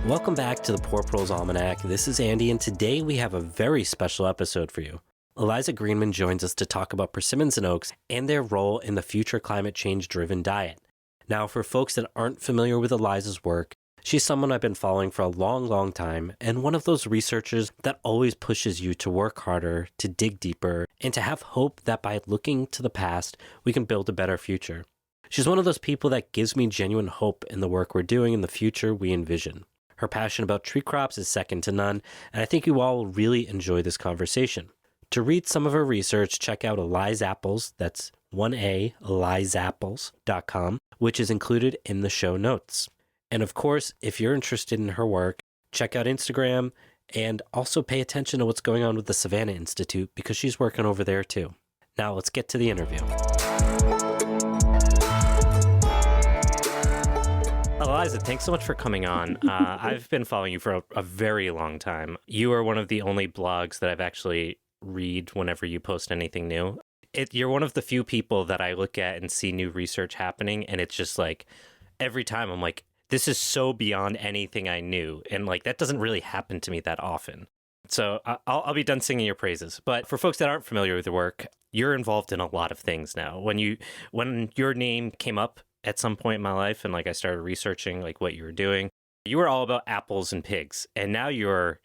Welcome back to the Poor Proles Almanac. This is Andy, and today we have a very special episode for you. Eliza Greenman joins us to talk about persimmons and oaks and their role in the future climate change-driven diet. Now, for folks that aren't familiar with Eliza's work, she's someone I've been following for a long time, and one of those researchers that always pushes you to work harder, to dig deeper, and to have hope that by looking to the past, we can build a better future. She's one of those people that gives me genuine hope in the work we're doing in the future we envision. Her passion about tree crops is second to none, and I think you all will really enjoy this conversation. To read some of her research, check out Eliza Apples, that's 1A, elizapples.com, which is included in the show notes. And of course, if you're interested in her work, check out Instagram and also pay attention to what's going on with the Savannah Institute because she's working over there too. Now let's get to the interview. Eliza, thanks so much for coming on. I've been following you for a very long time. You are one of the only blogs that I've actually read whenever you post anything new. You're one of the few people that I look at and see new research happening, and it's just like every time I'm like, this is so beyond anything I knew, and like that doesn't really happen to me that often. So I'll be done singing your praises. But for folks that aren't familiar with your work, you're involved in a lot of things now. When your name came up at some point in my life, and like I started researching like what you were doing, you were all about apples and pigs, and now you're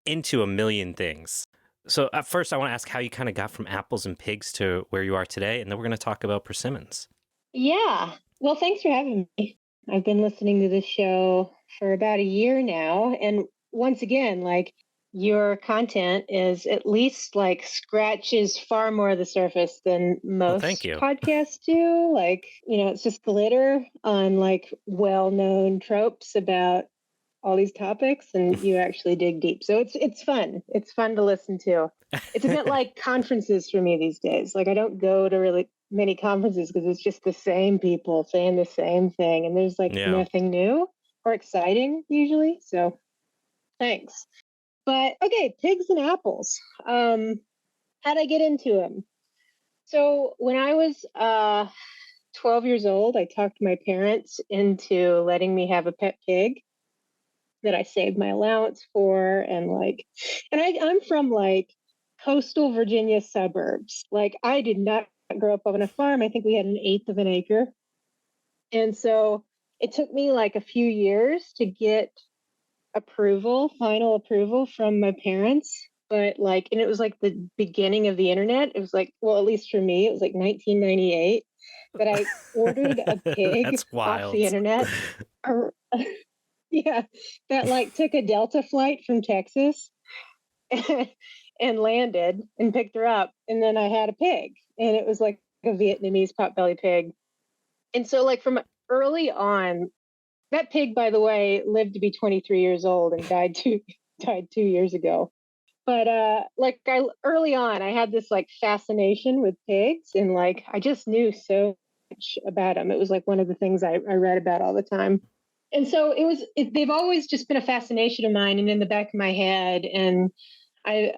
into a million things. So at first, I want to ask how you kind of got from apples and pigs to where you are today, and then we're going to talk about persimmons. Yeah. Well, thanks for having me. I've been listening to this show for about a year now. And once again, like your content is at least like scratches far more of the surface than most podcasts do. Like, it's just glitter on like well-known tropes about all these topics, and you actually dig deep. So it's fun. It's fun to listen to. It's a bit like conferences for me these days. Like I don't go to really many conferences because it's just the same people saying the same thing, and there's like nothing new or exciting usually. So thanks. But okay, pigs and apples. How'd I get into them? So when I was 12 years old, I talked my parents into letting me have a pet pig that I saved my allowance for. And I'm from like coastal Virginia suburbs. Like I did not grow up on a farm. I think we had 1/8 of an acre. And so it took me like a few years to get final approval from my parents. But and it was like the beginning of the internet. It was like, well, at least for me, it was like 1998 that I ordered a pig off the internet. Yeah, that like took a Delta flight from Texas and landed and picked her up. And then I had a pig, and it was like a Vietnamese potbelly pig. And so like from early on, that pig, by the way, lived to be 23 years old and died 2 years ago. But early on, I had this like fascination with pigs, and like I just knew so much about them. It was like one of the things I read about all the time. And so they've always just been a fascination of mine and in the back of my head. And I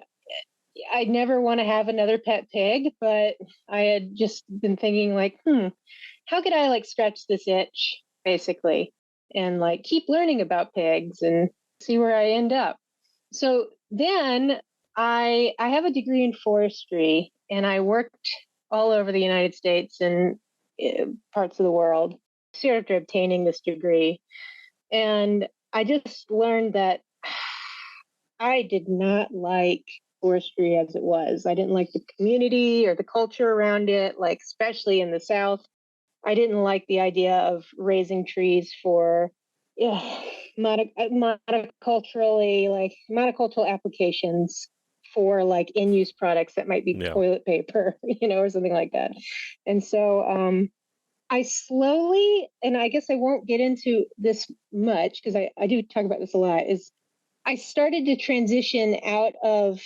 never want to have another pet pig, but I had just been thinking like, how could I like scratch this itch basically and like keep learning about pigs and see where I end up. So then I have a degree in forestry, and I worked all over the United States and parts of the world after obtaining this degree. And I just learned that I did not like forestry as it was. I didn't like the community or the culture around it, like especially in the South. I didn't like the idea of raising trees for monocultural applications for like in-use products that might be toilet paper, or something like that. And so I slowly, and I guess I won't get into this much because I do talk about this a lot, is I started to transition out of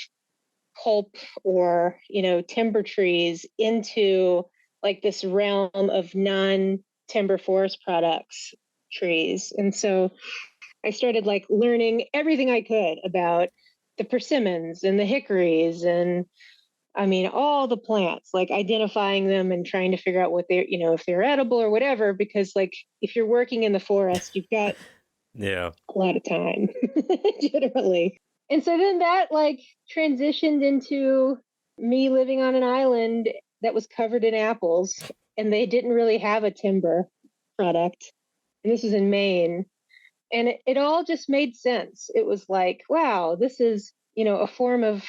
pulp or, timber trees into like this realm of non-timber forest products trees. And so I started like learning everything I could about the persimmons and the hickories and all the plants, like identifying them and trying to figure out what they're, if they're edible or whatever, because like if you're working in the forest, you've got Yeah. a lot of time, generally. And so then that like transitioned into me living on an island that was covered in apples, and they didn't really have a timber product. And this was in Maine. And it all just made sense. It was like, wow, this is, a form of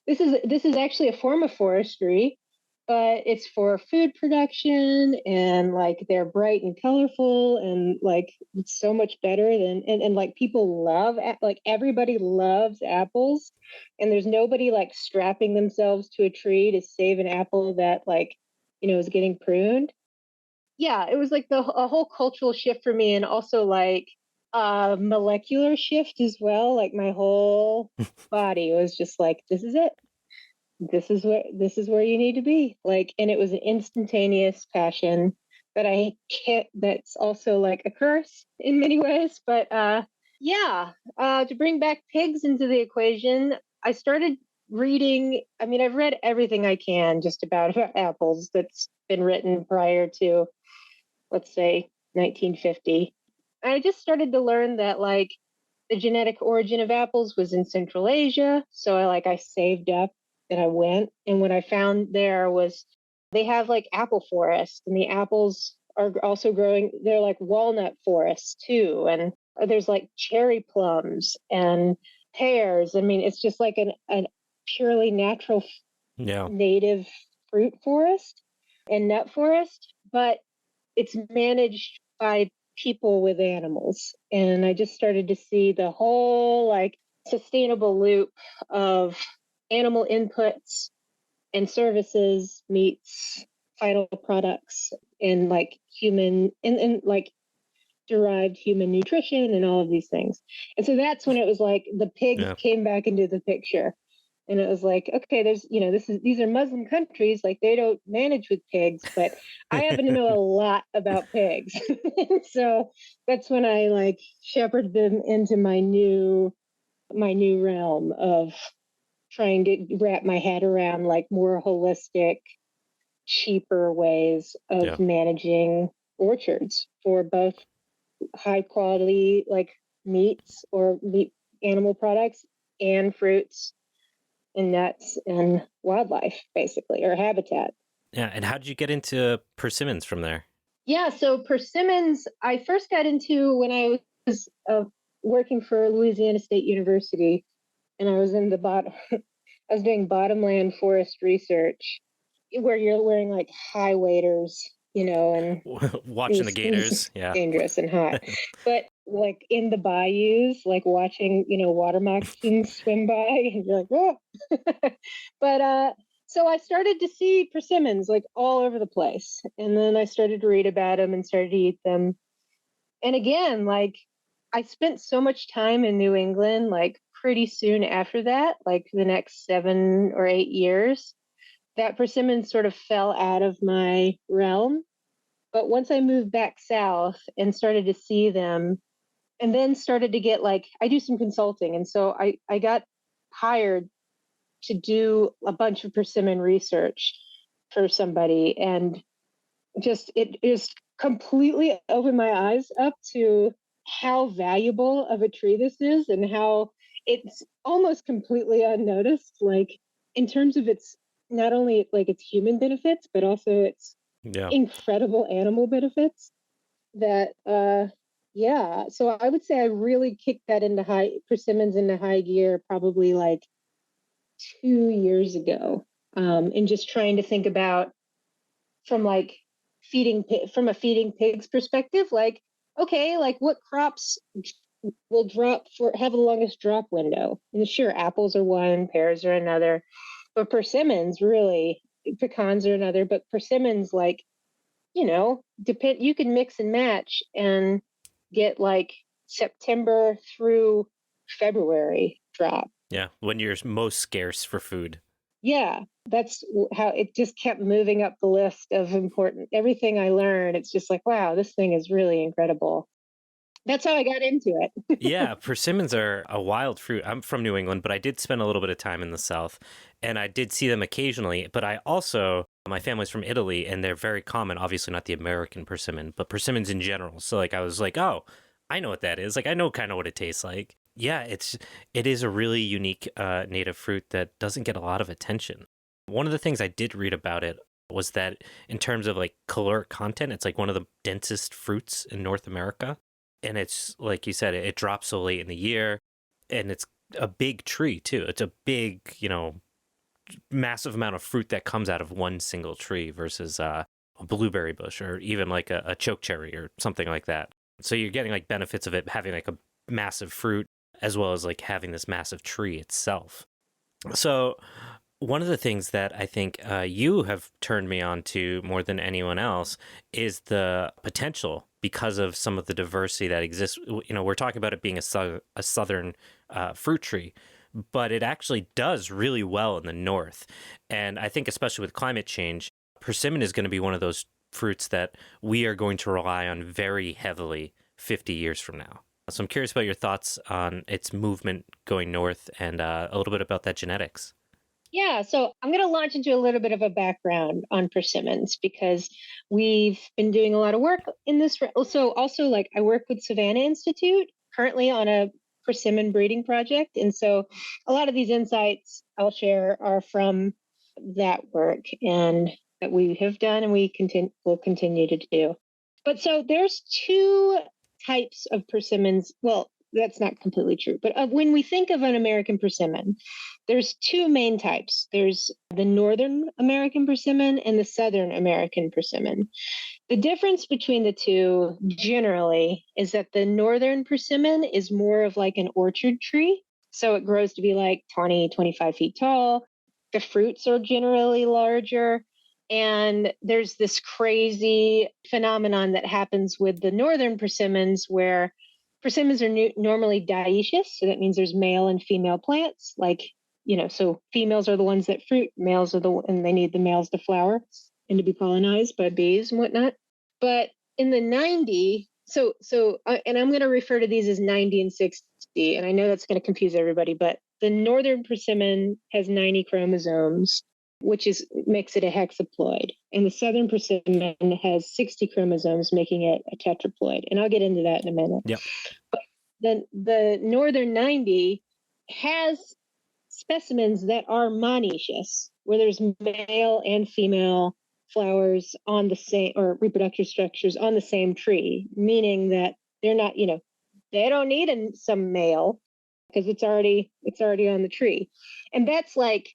this is actually a form of forestry, but it's for food production, and like they're bright and colorful, and like it's so much better than, and like people love like everybody loves apples, and there's nobody like strapping themselves to a tree to save an apple that like is getting pruned. Yeah, it was like a whole cultural shift for me, and also like a molecular shift as well. Like my whole body was just like, this is it. This is where you need to be. Like, and it was an instantaneous passion that I can't. That's also like a curse in many ways. But yeah, to bring back pigs into the equation, I started reading. I mean, I've read everything I can just about apples that's been written prior to, let's say, 1950. And I just started to learn that like the genetic origin of apples was in Central Asia. So I saved up and I went. And what I found there was they have like apple forests, and the apples are also growing. They're like walnut forests too. And there's like cherry plums and pears. I mean, it's just like an purely natural Yeah. native fruit forest and nut forest. But it's managed by people with animals. And I just started to see the whole like sustainable loop of animal inputs and services meets final products, and like human and like derived human nutrition and all of these things. And so that's when it was like the pigs Yeah. came back into the picture. And it was like, okay, there's, these are Muslim countries, like they don't manage with pigs, but I happen to know a lot about pigs. So that's when I like shepherded them into my new realm of trying to wrap my head around like more holistic, cheaper ways Yeah. of managing orchards for both high quality like meats or meat animal products and fruits and nuts and wildlife, basically, or habitat. Yeah. And how did you get into persimmons from there? Yeah, so persimmons, I first got into when I was working for Louisiana State University, and I was in the bottom. I was doing bottomland forest research, where you're wearing like high waders, and Watching the it was gators. Yeah. dangerous and hot. But like in the bayous, like watching, water moccasins swim by, and you're like, oh. But so I started to see persimmons like all over the place. And then I started to read about them and started to eat them. And again, like I spent so much time in New England, like pretty soon after that, like the next 7 or 8 years, that persimmons sort of fell out of my realm. But once I moved back south and started to see them, and then started to get like, I do some consulting. And so I got hired to do a bunch of persimmon research for somebody. And it just completely opened my eyes up to how valuable of a tree this is, and how it's almost completely unnoticed, like in terms of its, not only like its human benefits, but also its Yeah. incredible animal benefits. That yeah, so I would say I really kicked that into high persimmons into high gear probably like 2 years ago. And just trying to think about from like from a feeding pigs perspective, like, okay, like what crops will have the longest drop window? And sure, apples are one, pears are another, but persimmons, really, pecans are another, but persimmons, like, depend, you can mix and match and get like September through February drop. Yeah. When you're most scarce for food. Yeah, that's how it just kept moving up the list of important everything I learned. It's just like, wow, this thing is really incredible. That's how I got into it. Yeah, persimmons are a wild fruit. I'm from New England, but I did spend a little bit of time in the South, and I did see them occasionally. But I also, my family's from Italy, and they're very common. Obviously, not the American persimmon, but persimmons in general. So, like, I was like, oh, I know what that is. Like, I know kind of what it tastes like. Yeah, it is a really unique native fruit that doesn't get a lot of attention. One of the things I did read about it was that in terms of like caloric content, it's like one of the densest fruits in North America. And it's like you said, it drops so late in the year, and it's a big tree too. It's a big, massive amount of fruit that comes out of one single tree versus a blueberry bush or even like a chokecherry or something like that. So you're getting like benefits of it having like a massive fruit as well as like having this massive tree itself. So one of the things that I think you have turned me on to more than anyone else is the potential because of some of the diversity that exists. We're talking about it being a southern fruit tree, but it actually does really well in the north. And I think especially with climate change, persimmon is going to be one of those fruits that we are going to rely on very heavily 50 years from now. So I'm curious about your thoughts on its movement going north and a little bit about that genetics. Yeah, so I'm going to launch into a little bit of a background on persimmons because we've been doing a lot of work in this. So also, like, I work with Savannah Institute currently on a persimmon breeding project. And so a lot of these insights I'll share are from that work and that we have done and will continue to do. But so there's two types of persimmons. Well, that's not completely true. But when we think of an American persimmon, there's two main types. There's the Northern American persimmon and the Southern American persimmon. The difference between the two generally is that the Northern persimmon is more of like an orchard tree. So it grows to be like 20, 25 feet tall. The fruits are generally larger. And there's this crazy phenomenon that happens with the Northern persimmons where persimmons are normally dioecious. So that means there's male and female plants. Like, so females are the ones that fruit, males are and they need the males to flower and to be pollinized by bees and whatnot. But in the 90, and I'm going to refer to these as 90 and 60, and I know that's going to confuse everybody, but the Northern persimmon has 90 chromosomes, which makes it a hexaploid. And the Southern persimmon has 60 chromosomes, making it a tetraploid. And I'll get into that in a minute. Yep. But then the Northern 90 has specimens that are monoecious, where there's male and female flowers on the same, or reproductive structures on the same tree, meaning that they're not, they don't need some male because it's already on the tree. And that's like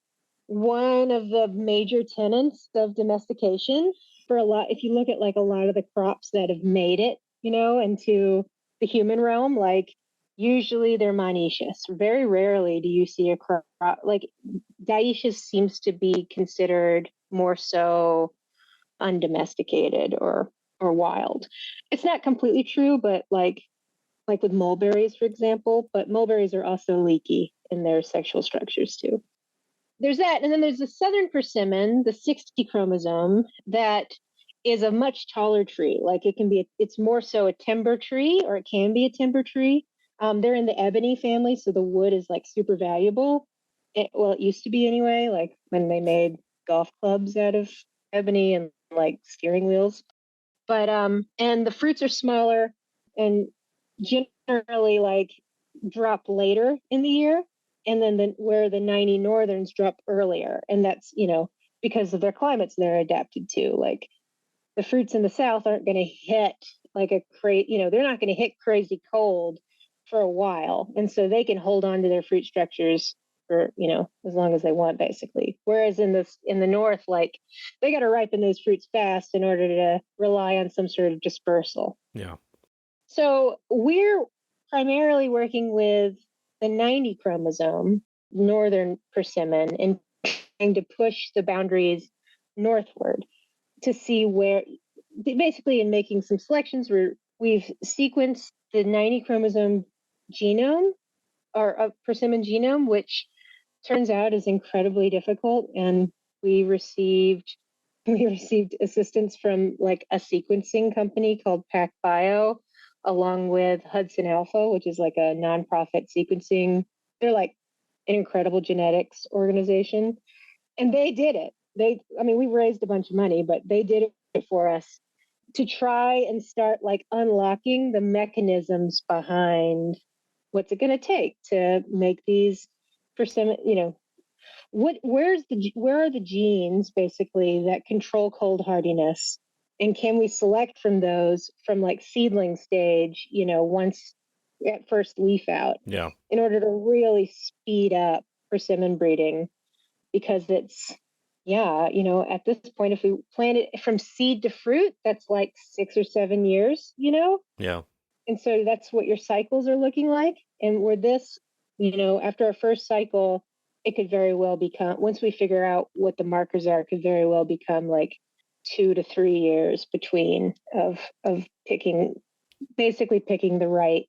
one of the major tenets of domestication for a lot. If you look at like a lot of the crops that have made it, into the human realm, like usually they're monoecious. Very rarely do you see a crop like dioecious seems to be considered more so undomesticated or wild. It's not completely true, but like with mulberries, for example, but mulberries are also leaky in their sexual structures too. There's that. And then there's the Southern persimmon, the 60 chromosome, that is a much taller tree. Like it's more so a timber tree, or it can be a timber tree. They're in the ebony family, so the wood is like super valuable. It used to be anyway, like when they made golf clubs out of ebony and like steering wheels. But and the fruits are smaller and generally like drop later in the year. And then where the 90 Northerns drop earlier. And that's, because of their climates they're adapted to. Like the fruits in the South aren't going to hit like they're not going to hit crazy cold for a while. And so they can hold on to their fruit structures for, as long as they want, basically. Whereas in the North, like they got to ripen those fruits fast in order to rely on some sort of dispersal. Yeah. So we're primarily working with the 90 chromosome Northern persimmon and trying to push the boundaries northward to see where, basically in making some selections where we've sequenced the 90 chromosome genome or a persimmon genome, which turns out is incredibly difficult. And we received assistance from like a sequencing company called PacBio, along with Hudson Alpha, which is like a nonprofit sequencing. They're like an incredible genetics organization. And they did it. We raised a bunch of money, but they did it for us. to try and start like unlocking the mechanisms behind what's it going to take to make these persimmon, where are the genes basically that control cold hardiness, and can we select from those from like seedling stage, once at first leaf out, Yeah. in order to really speed up persimmon breeding, because it's at this point, if we plant it from seed to fruit, that's like 6 or 7 years, Yeah. and so that's what your cycles are looking like. And where this, after our first cycle, it could very well become, once we figure out what the markers are, it could very well become like 2 to 3 years between of basically picking the right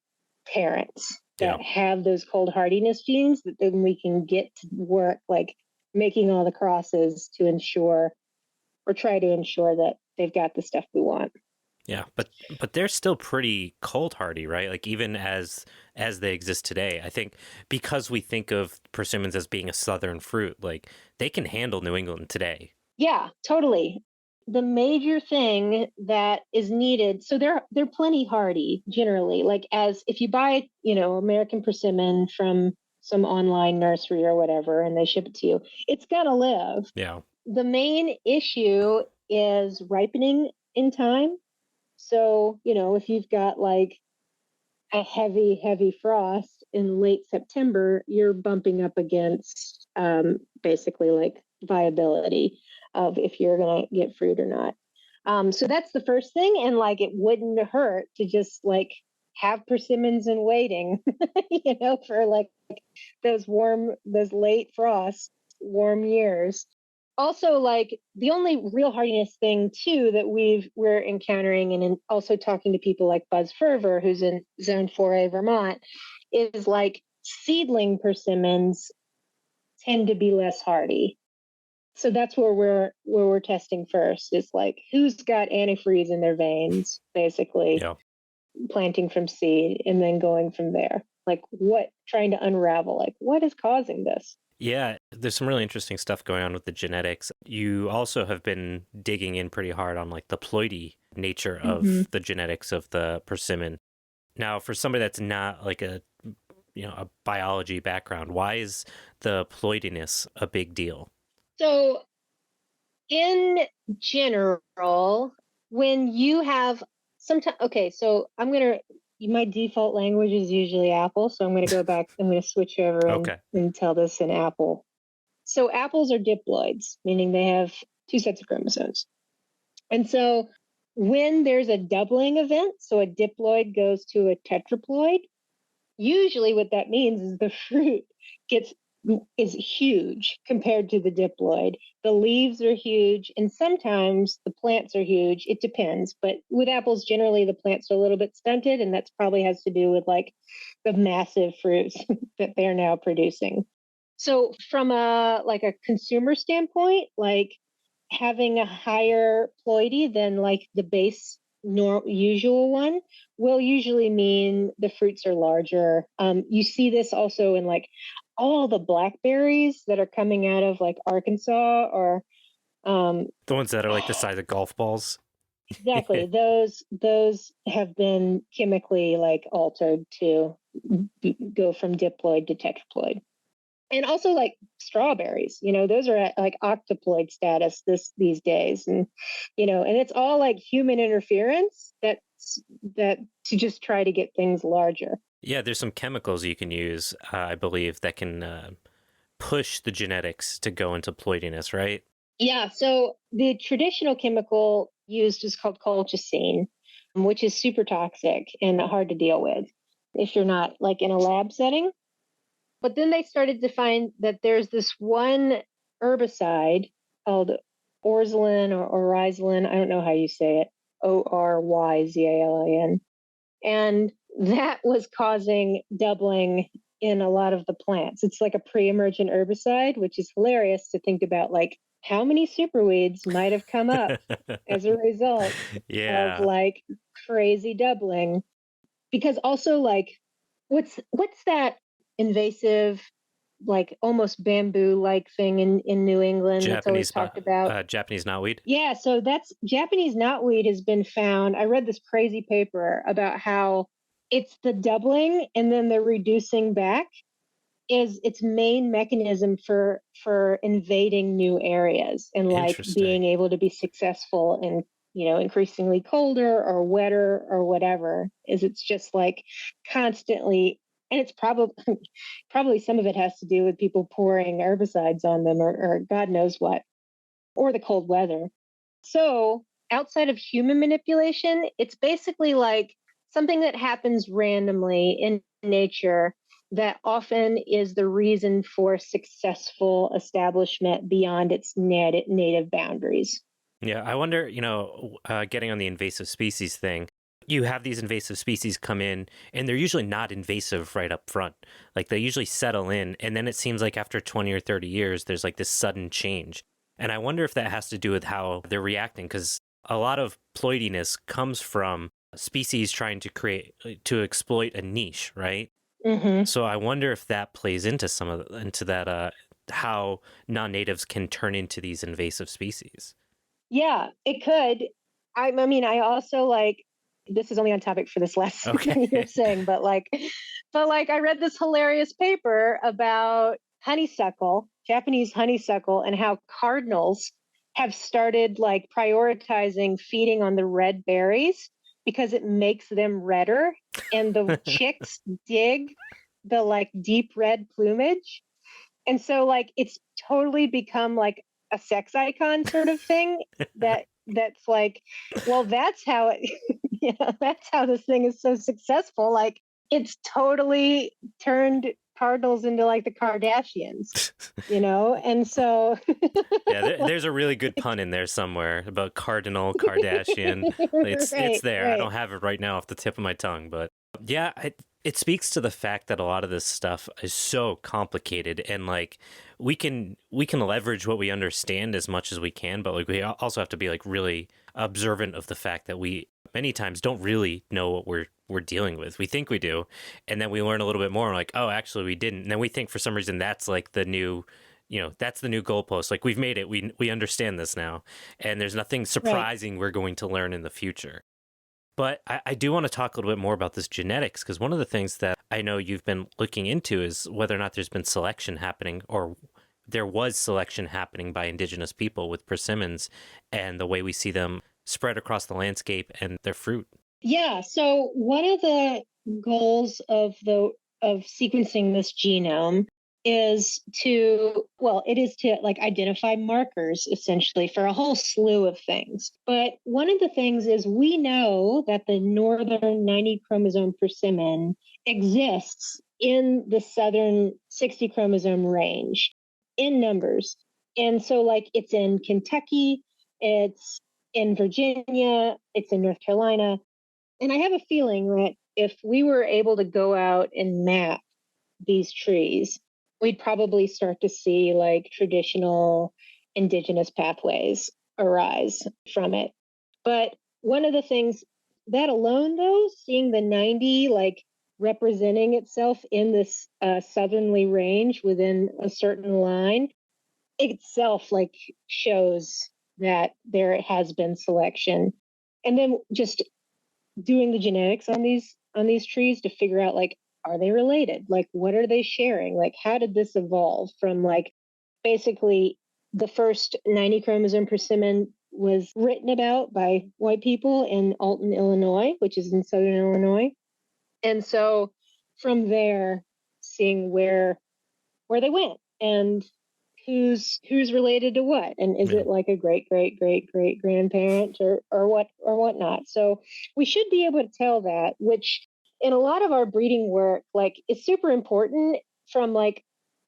parents that have those cold hardiness genes, that then we can get to work like making all the crosses to ensure, or try to ensure, that they've got the stuff we want. Yeah, but they're still pretty cold hardy, right? Like even as they exist today, I think because we think of persimmons as being a southern fruit, like they can handle New England today. Yeah, totally. The major thing that is needed, so they're plenty hardy generally. Like, as if you buy, American persimmon from some online nursery or whatever, and they ship it to you, it's gonna live. Yeah. The main issue is ripening in time. So, if you've got like a heavy, heavy frost in late September, you're bumping up against basically like viability of if you're going to get fruit or not. So that's the first thing. And like, it wouldn't hurt to just like have persimmons in waiting, for like those late frost, warm years. Also, like, the only real hardiness thing too that we're encountering, and also talking to people like Buzz Ferver, who's in Zone 4A Vermont, is like seedling persimmons tend to be less hardy. So that's where we're testing first, is like who's got antifreeze in their veins, basically. Yeah. Planting from seed and then going from there. Like, trying to unravel, like, what is causing this? Yeah, there's some really interesting stuff going on with the genetics. You also have been digging in pretty hard on like the ploidy nature of the genetics of the persimmon. Now, for somebody that's not like a biology background, why is the ploidiness a big deal? So, in general, when you have sometimes, okay, so my default language is usually apple, so I'm gonna go back. I'm gonna switch over and tell this in apple. So apples are diploids, meaning they have 2 sets of chromosomes. And so when there's a doubling event, so a diploid goes to a tetraploid, usually what that means is the fruit is huge compared to the diploid. The leaves are huge, and sometimes the plants are huge. It depends. But with apples, generally the plants are a little bit stunted, and that's probably has to do with like the massive fruits that they're now producing. So from a consumer standpoint, like having a higher ploidy than like the base usual one will usually mean the fruits are larger. You see this also in like all the blackberries that are coming out of like Arkansas, or the ones that are like the size of golf balls. Exactly. Those have been chemically like altered to go from diploid to tetraploid. And also like strawberries, those are at like octoploid status these days. And, and it's all like human interference that to just try to get things larger. Yeah, there's some chemicals you can use, I believe, that can push the genetics to go into ploidiness, right? Yeah. So the traditional chemical used is called colchicine, which is super toxic and hard to deal with if you're not like in a lab setting. But then they started to find that there's this one herbicide called Oryzalin or Oryzalin. I don't know how you say it. Oryzalin. And that was causing doubling in a lot of the plants. It's like a pre-emergent herbicide, which is hilarious to think about, like how many superweeds might have come up as a result of like crazy doubling. Because also like what's that invasive like almost bamboo-like thing in New England that's always talked about. Japanese knotweed. Yeah, so that's Japanese knotweed has been found. I read this crazy paper about how it's the doubling and then the reducing back is its main mechanism for invading new areas and like Interesting. being able to be successful in increasingly colder or wetter or whatever. Is it's just like constantly, and it's probably probably some of it has to do with people pouring herbicides on them or God knows what, or the cold weather. So outside of human manipulation, it's basically like something that happens randomly in nature that often is the reason for successful establishment beyond its native boundaries. Yeah, I wonder, getting on the invasive species thing, you have these invasive species come in and they're usually not invasive right up front. Like they usually settle in and then it seems like after 20 or 30 years, there's like this sudden change. And I wonder if that has to do with how they're reacting because a lot of ploidiness comes from species trying to exploit a niche, right? Mm-hmm. So I wonder if that plays into into that, how non-natives can turn into these invasive species. Yeah, it could. I mean, I also like this is only on topic for this last thing you're Okay. saying, but like I read this hilarious paper about honeysuckle, Japanese honeysuckle, and how cardinals have started like prioritizing feeding on the red berries because it makes them redder, and the chicks dig the like deep red plumage. And so like it's totally become like a sex icon sort of thing that's like, well, that's how it that's how this thing is so successful. Like it's totally turned cardinals into like the Kardashians, And so Yeah, there's a really good pun in there somewhere about Cardinal Kardashian. It's there. I right. don't have it right now off the tip of my tongue, but yeah, it speaks to the fact that a lot of this stuff is so complicated and like we can leverage what we understand as much as we can, but like we also have to be like really observant of the fact that we many times don't really know what we're dealing with. We think we do, and then we learn a little bit more and like, oh, actually we didn't. And then we think for some reason that's like the new that's the new goalpost. Like we've made it. We understand this now, and there's nothing surprising we're going to learn in the future. But I do want to talk a little bit more about this genetics because one of the things that I know you've been looking into is whether or not there's been selection happening or there was selection happening by indigenous people with persimmons and the way we see them spread across the landscape and their fruit. Yeah. So one of the goals of sequencing this genome it is to like identify markers essentially for a whole slew of things. But one of the things is we know that the northern 90 chromosome persimmon exists in the southern 60 chromosome range in numbers. And so like it's in Kentucky, it's in Virginia, it's in North Carolina. And I have a feeling that if we were able to go out and map these trees, we'd probably start to see like traditional indigenous pathways arise from it. But one of the things that alone, though, seeing the 90 like representing itself in this southerly range within a certain line itself like shows that there has been selection. And then just doing the genetics on these trees to figure out like are they related, like what are they sharing, like how did this evolve from like basically the first 90 chromosome persimmon was written about by white people in Alton, Illinois, which is in southern Illinois. And so from there seeing where they went and who's related to what, and is it like a great great great great grandparent or whatnot. So we should be able to tell that, which in a lot of our breeding work like is super important from like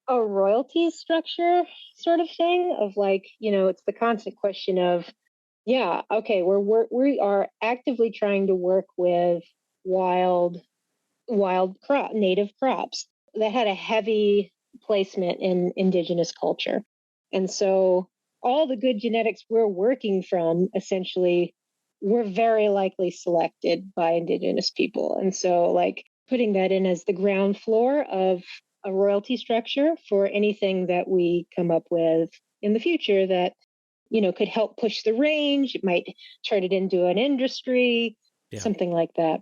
a royalty structure sort of thing of like it's the constant question of yeah, okay, we are actively trying to work with wild native crops that had a heavy placement in indigenous culture. And so all the good genetics we're working from essentially were very likely selected by indigenous people. And so like putting that in as the ground floor a royalty structure for anything that we come up with in the future that, could help push the range. It might turn it into an industry, Yeah. something like that.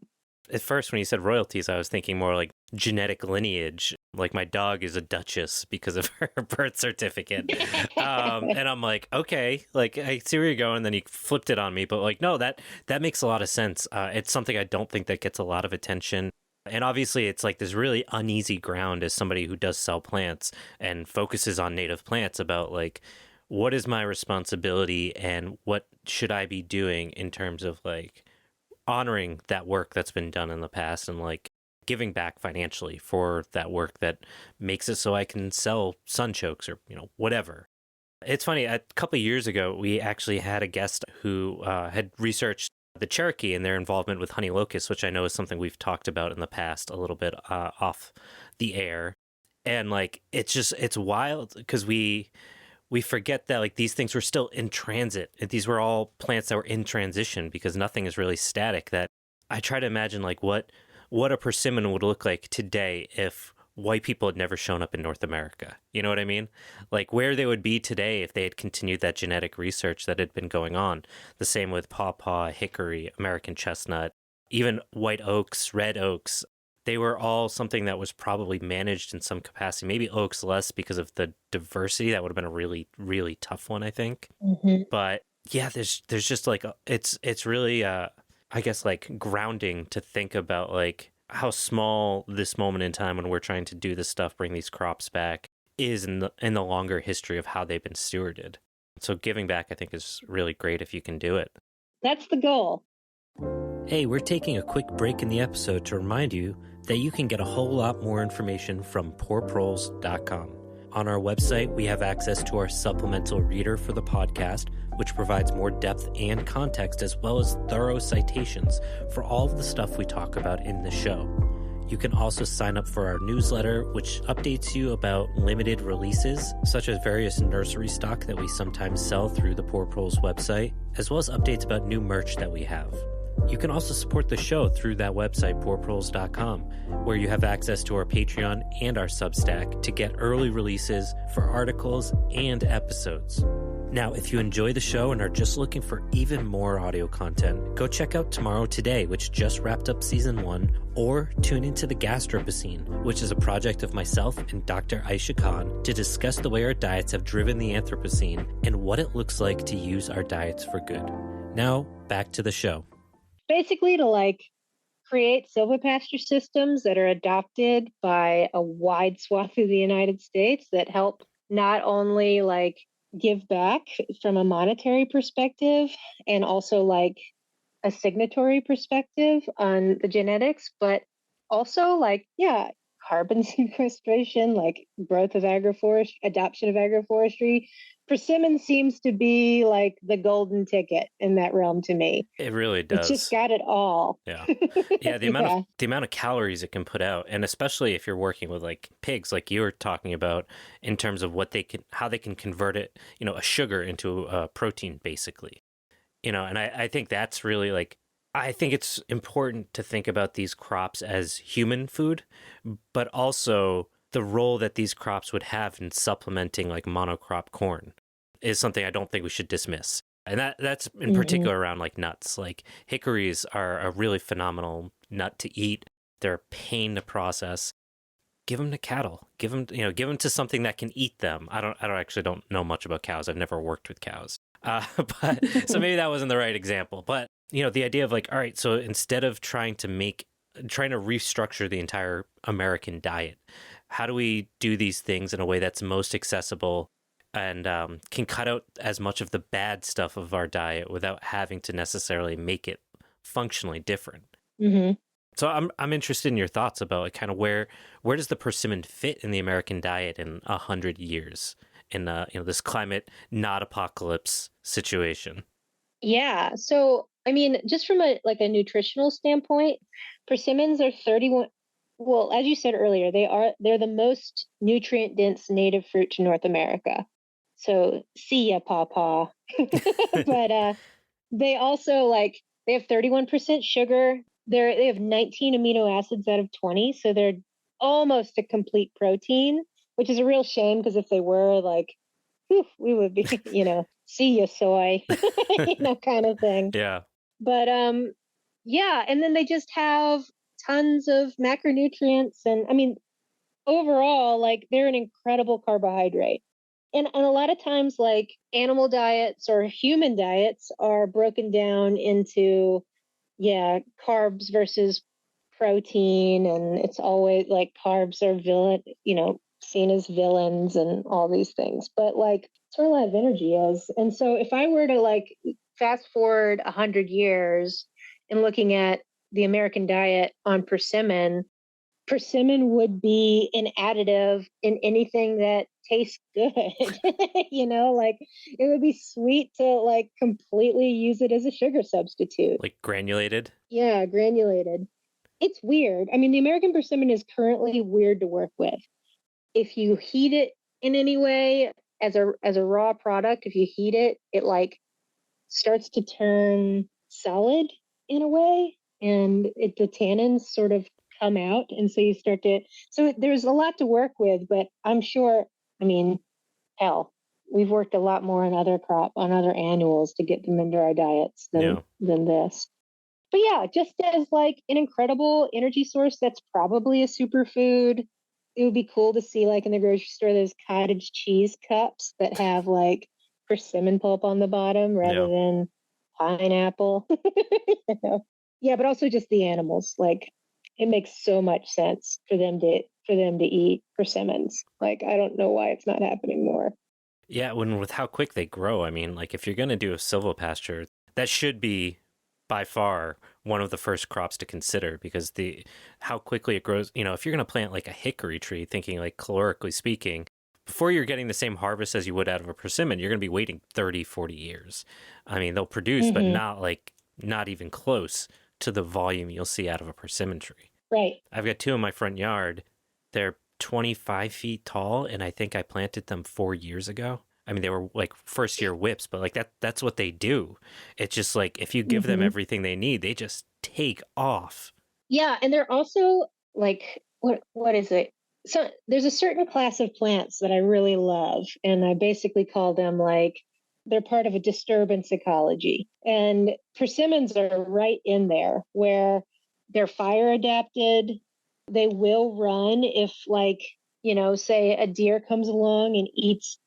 At first, when you said royalties, I was thinking more like genetic lineage. Like my dog is a duchess because of her birth certificate. And I'm like, okay, like I see where you're going. Then you flipped it on me, but like, no, that makes a lot of sense. It's something I don't think that gets a lot of attention. And obviously, it's like this really uneasy ground as somebody who does sell plants and focuses on native plants about like, what is my responsibility and what should I be doing in terms of like honoring that work that's been done in the past and like giving back financially for that work that makes it so I can sell sunchokes or, whatever. It's funny, a couple of years ago, we actually had a guest who had researched the Cherokee and their involvement with honey locusts, which I know is something we've talked about in the past a little bit off the air. And like, it's wild because we forget that like these things were still in transit. These were all plants that were in transition because nothing is really static. That I try to imagine like what a persimmon would look like today if white people had never shown up in North America. You know what I mean? Like where they would be today if they had continued that genetic research that had been going on. The same with pawpaw, hickory, American chestnut, even white oaks, red oaks. They were all something that was probably managed in some capacity. Maybe oaks less because of the diversity. That would have been a really, really tough one, I think. Mm-hmm. But yeah, there's just like it's really I guess like grounding to think about like how small this moment in time when we're trying to do this stuff, bring these crops back, is in the longer history of how they've been stewarded. So giving back, I think, is really great if you can do it. That's the goal. Hey, we're taking a quick break in the episode to remind you that you can get a whole lot more information from poorproles.com. On our website, we have access to our supplemental reader for the podcast, which provides more depth and context as well as thorough citations for all of the stuff we talk about in the show. You can also sign up for our newsletter, which updates you about limited releases, such as various nursery stock that we sometimes sell through the Poor Proles website, as well as updates about new merch that we have. You can also support the show through that website, poorproles.com, where you have access to our Patreon and our Substack to get early releases for articles and episodes. Now, if you enjoy the show and are just looking for even more audio content, go check out Tomorrow Today, which just wrapped up season 1, or tune into the Gastropocene, which is a project of myself and Dr. Aisha Khan to discuss the way our diets have driven the Anthropocene and what it looks like to use our diets for good. Now, back to the show. Basically to like create silvopasture systems that are adopted by a wide swath of the United States that help not only like give back from a monetary perspective and also like a signatory perspective on the genetics, but also like, carbon sequestration, like growth of agroforestry, adoption of agroforestry. Persimmon seems to be like the golden ticket in that realm to me. It really does. It's just got it all. Yeah. Yeah, the amount of calories it can put out, and especially if you're working with like pigs like you were talking about in terms of how they can convert it, a sugar into a protein basically. And I think that's really like I think it's important to think about these crops as human food, but also the role that these crops would have in supplementing like monocrop corn is something I don't think we should dismiss. And that's in particular around like nuts. Like hickories are a really phenomenal nut to eat. They're a pain to process. Give them to cattle. Give them to something that can eat them. I don't know much about cows. I've never worked with cows. But so maybe that wasn't the right example. But the idea of like, all right, so instead of trying to restructure the entire American diet, how do we do these things in a way that's most accessible and can cut out as much of the bad stuff of our diet without having to necessarily make it functionally different? Mm-hmm. So I'm interested in your thoughts about like kind of where does the persimmon fit in the American diet in 100 years in this climate not apocalypse situation? Yeah. So I mean, just from a nutritional standpoint, persimmons are 31. Well, as you said earlier, they're the most nutrient dense native fruit to North America. So see ya, pawpaw. But they also they have 31% sugar. They have 19 amino acids out of 20, so they're almost a complete protein, which is a real shame because if they were like, whew, we would be, see you soy, kind of thing. Yeah. But yeah, and then they just have tons of macronutrients, and I mean, overall, like they're an incredible carbohydrate. And a lot of times, like animal diets or human diets are broken down into, yeah, carbs versus protein. And it's always like carbs are seen as villains and all these things. But like, it's where a lot of energy is. And so if I were to like fast forward 100 years and looking at the American diet on persimmon would be an additive in anything that tastes good. Like it would be sweet to like completely use it as a sugar substitute. Like granulated? Yeah, granulated. It's weird. I mean, the American persimmon is currently weird to work with. If you heat it in any way as a raw product, if you heat it, it like starts to turn solid in a way, and the tannins sort of come out, and so you start to. So there's a lot to work with, but I'm sure. I mean, hell, we've worked a lot more on other annuals to get them into our diets than this. But yeah, just as like an incredible energy source, that's probably a superfood. It would be cool to see like in the grocery store those cottage cheese cups that have like persimmon pulp on the bottom rather than pineapple. Yeah, but also just the animals. Like it makes so much sense for them to eat persimmons. Like I don't know why it's not happening more. Yeah, with how quick they grow. I mean, like if you're going to do a silvopasture, that should be by far one of the first crops to consider, because how quickly it grows. If you're going to plant like a hickory tree, thinking like calorically speaking, before you're getting the same harvest as you would out of a persimmon, you're going to be waiting 30, 40 years. I mean, they'll produce, but not even close to the volume you'll see out of a persimmon tree. Right. I've got 2 in my front yard. They're 25 feet tall, and I think I planted them 4 years ago. I mean, they were like first year whips, but like that's what they do. It's just like if you give them everything they need, they just take off. Yeah, and they're also like what is it? So there's a certain class of plants that I really love, and I basically call them like they're part of a disturbance ecology. And persimmons are right in there where they're fire adapted. They will run if like, say a deer comes along and eats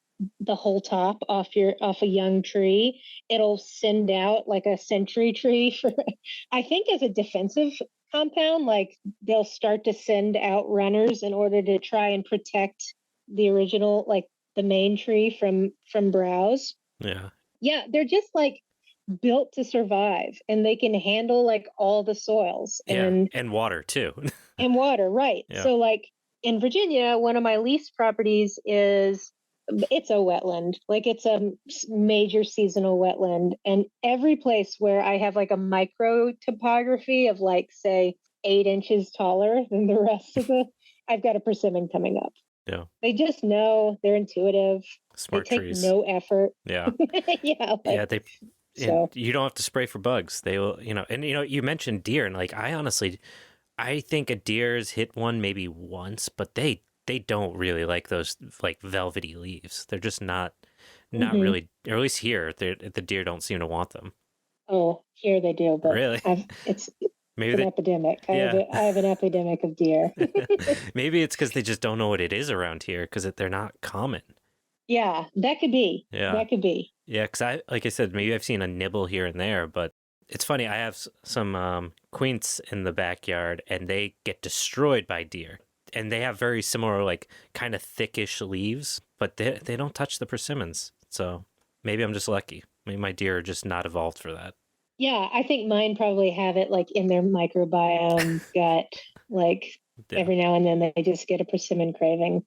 the whole top off a young tree, it'll send out like a century tree for I think as a defensive compound, like they'll start to send out runners in order to try and protect the original, like the main tree from browse. Yeah, they're just like built to survive, and they can handle like all the soils and water too. And water, right. So like in Virginia, one of my lease properties it's a wetland. Like it's a major seasonal wetland. And every place where I have like a micro topography of like, say, 8 inches taller than the rest of I've got a persimmon coming up. Yeah. They just know, they're intuitive. Smart they take trees. No effort. Yeah. So. You don't have to spray for bugs. They will, and you mentioned deer, and like I think a deer's hit one maybe once, but they don't really like those like velvety leaves. They're just not really, or at least here, the deer don't seem to want them. Oh, here they do, but really, it's an epidemic. I have an epidemic of deer. Maybe it's because they just don't know what it is around here because they're not common. Yeah, that could be. Yeah, that could be. Yeah, because like I said, maybe I've seen a nibble here and there, but it's funny. I have some quince in the backyard, and they get destroyed by deer. And they have very similar, like, kind of thickish leaves, but they don't touch the persimmons. So maybe I'm just lucky. Maybe my deer are just not evolved for that. Yeah, I think mine probably have it, like, in their microbiome gut. Like, every now and then they just get a persimmon craving.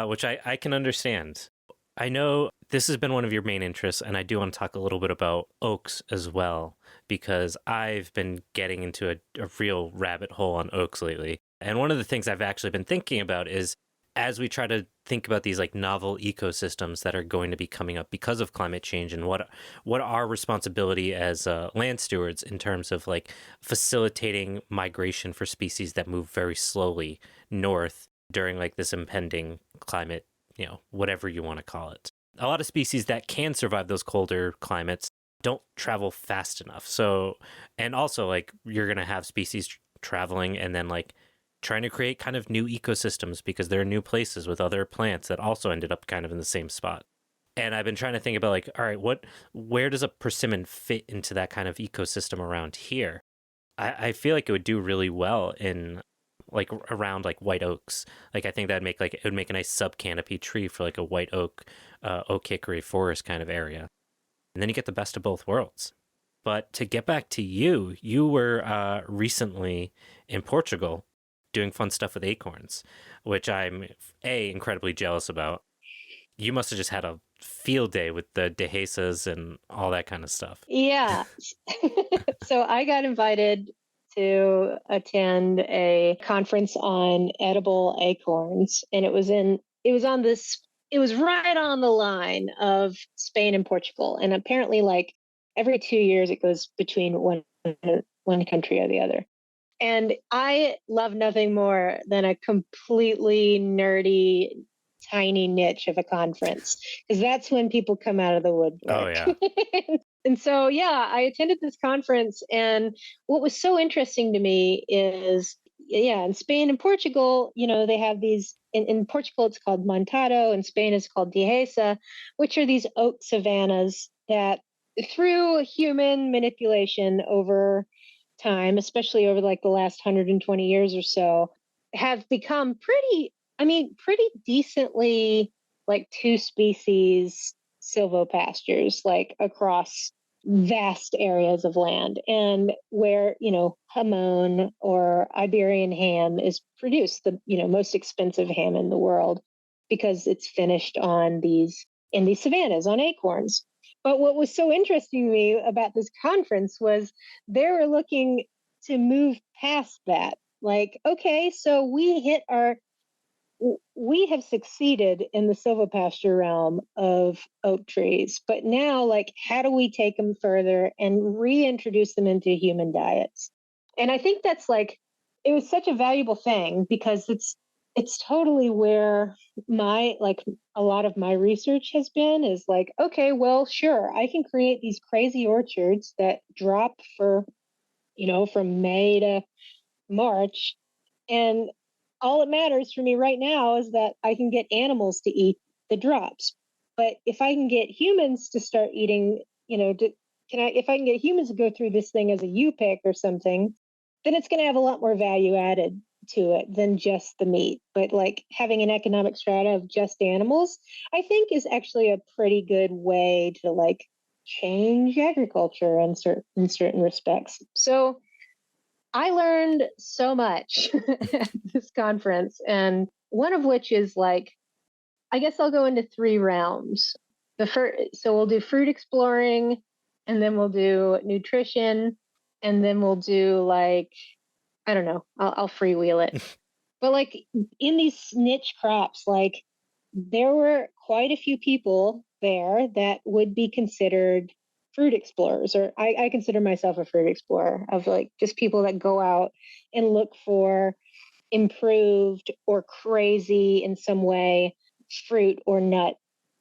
Which I can understand. I know this has been one of your main interests, and I do want to talk a little bit about oaks as well, because I've been getting into a real rabbit hole on oaks lately. And one of the things I've actually been thinking about is, as we try to think about these like novel ecosystems that are going to be coming up because of climate change, and what our responsibility as land stewards in terms of like facilitating migration for species that move very slowly north during like this impending climate, whatever you want to call it. A lot of species that can survive those colder climates don't travel fast enough. So, and also like you're going to have species traveling and then like trying to create kind of new ecosystems because there are new places with other plants that also ended up kind of in the same spot. And I've been trying to think about like, all right, where does a persimmon fit into that kind of ecosystem around here? I feel like it would do really well in like around like white oaks. Like I think it would make a nice sub canopy tree for like a white oak, oak hickory forest kind of area. And then you get the best of both worlds. But to get back to you, you were recently in Portugal doing fun stuff with acorns, which I'm incredibly jealous about. You must have just had a field day with the dehesas and all that kind of stuff. Yeah. So I got invited to attend a conference on edible acorns, and it was right on the line of Spain and Portugal. And apparently like every 2 years it goes between one country or the other. And I love nothing more than a completely nerdy, tiny niche of a conference, because that's when people come out of the woodwork. Oh, yeah. And so, yeah, I attended this conference. And what was so interesting to me is, yeah, in Spain and Portugal, they have these, in Portugal, it's called Montado. In Spain, it's called Dehesa, which are these oak savannas that through human manipulation over time, especially over like the last 120 years or so, have become pretty decently like two species silvopastures, like across vast areas of land, and where, jamon or Iberian ham is produced, the, most expensive ham in the world, because it's finished in these savannas on acorns. But what was so interesting to me about this conference was they were looking to move past that. Like, okay, so we have succeeded in the silvopasture realm of oak trees, but now, like, how do we take them further and reintroduce them into human diets? And I think that's like, it was such a valuable thing, because it's totally where a lot of my research has been, is like, okay, well, sure, I can create these crazy orchards that drop for, from May to March. And all that matters for me right now is that I can get animals to eat the drops. But if I can get humans to start eating, if I can get humans to go through this thing as a U-pick or something, then it's going to have a lot more value added to it than just the meat. But like having an economic strata of just animals, I think is actually a pretty good way to like change agriculture in certain respects. So I learned so much at this conference, and one of which is like, I guess I'll go into three realms. So we'll do fruit exploring, and then we'll do nutrition, and then we'll do like, I don't know, I'll freewheel it. But like in these niche crops, like there were quite a few people there that would be considered fruit explorers, or I consider myself a fruit explorer, of like just people that go out and look for improved or crazy in some way fruit or nut